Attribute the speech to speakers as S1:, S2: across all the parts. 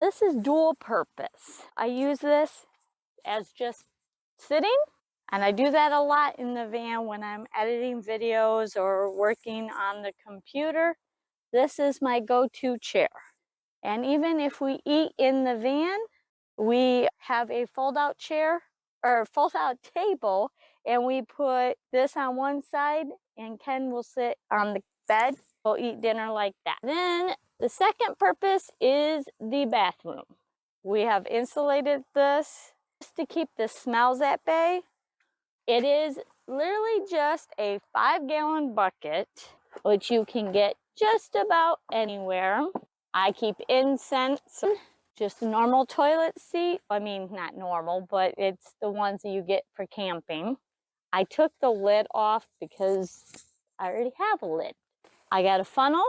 S1: This is dual purpose. I use this as just sitting, and I do that a lot in the van when I'm editing videos or working on the computer. This is my go-to chair. And even if we eat in the van, we have a fold-out chair or fold-out table, and we put this on one side and Ken will sit on the bed. We'll eat dinner like that. Then the second purpose is the bathroom. We have insulated this just to keep the smells at bay. It is literally just a 5-gallon bucket, which you can get just about anywhere. I keep incense, just a normal toilet seat. I mean, not normal, but it's the ones that you get for camping. I took the lid off because I already have a lid. I got a funnel.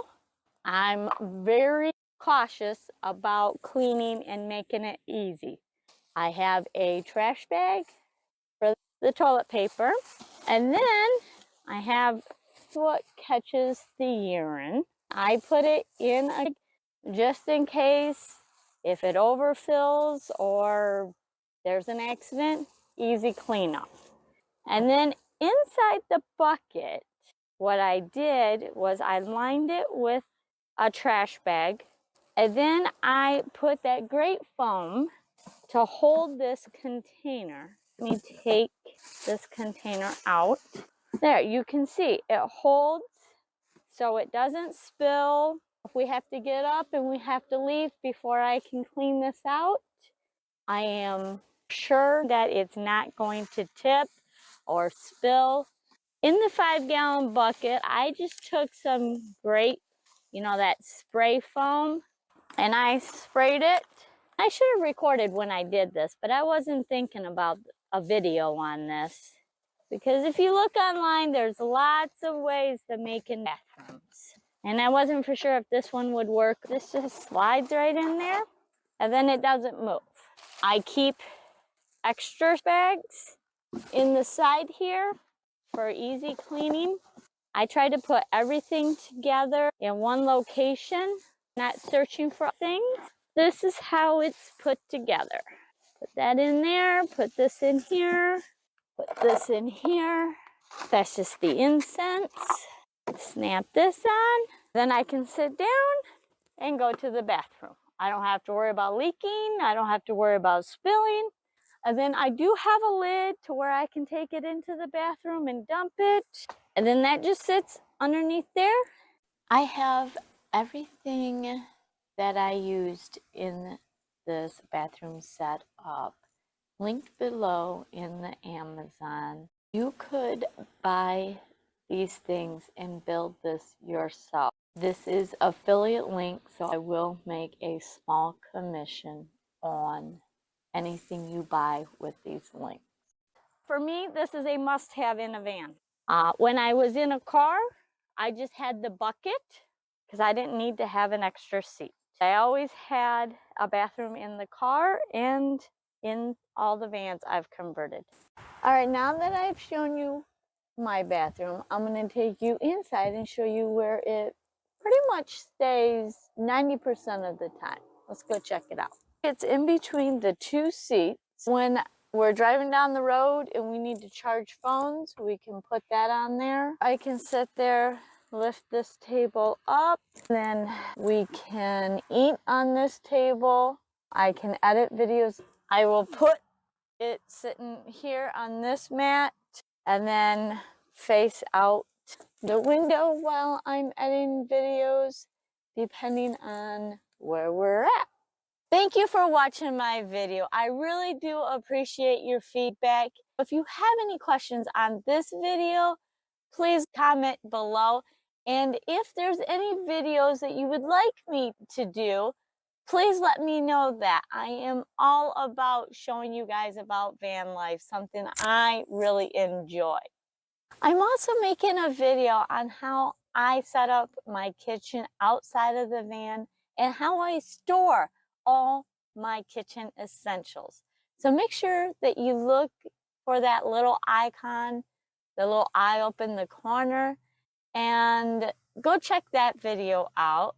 S1: I'm very cautious about cleaning and making it easy. I have a trash bag for the toilet paper, and then I have what catches the urine. I put it in just in case if it overfills or there's an accident, easy cleanup. And then inside the bucket, what I did was I lined it with a trash bag, and then I put that great foam to hold this container. Let me take this container out. There, you can see it holds so it doesn't spill. If we have to get up and we have to leave before I can clean this out, I am sure that it's not going to tip or spill. In the 5-gallon bucket, I just took some great, that spray foam, and I sprayed it. I should have recorded when I did this, but I wasn't thinking about a video on this. Because if you look online, there's lots of ways to make in bathrooms. And I wasn't for sure if this one would work. This just slides right in there, and then it doesn't move. I keep extra bags in the side here for easy cleaning. I try to put everything together in one location, not searching for things. This is how it's put together. Put that in there, put this in here, put this in here. That's just the incense. Snap this on. Then I can sit down and go to the bathroom. I don't have to worry about leaking. I don't have to worry about spilling. And then I do have a lid to where I can take it into the bathroom and dump it. And then that just sits underneath there. I have everything that I used in this bathroom setup linked below in the Amazon. You could buy these things and build this yourself. This is affiliate link, so I will make a small commission on anything you buy with these links. For me, this is a must-have in a van. When I was in a car, I just had the bucket because I didn't need to have an extra seat. I always had a bathroom in the car and in all the vans I've converted. All right, now that I've shown you my bathroom, I'm going to take you inside and show you where it pretty much stays 90% of the time. Let's go check it out. It's in between the two seats. When we're driving down the road and we need to charge phones, we can put that on there. I can sit there, lift this table up, then we can eat on this table. I can edit videos. I will put it sitting here on this mat and then face out the window while I'm editing videos, depending on where we're at. Thank you for watching my video. I really do appreciate your feedback. If you have any questions on this video, please comment below. And if there's any videos that you would like me to do, please let me know that. I am all about showing you guys about van life, something I really enjoy. I'm also making a video on how I set up my kitchen outside of the van and how I store all my kitchen essentials. So make sure that you look for that little icon, the little eye up in the corner, and go check that video out.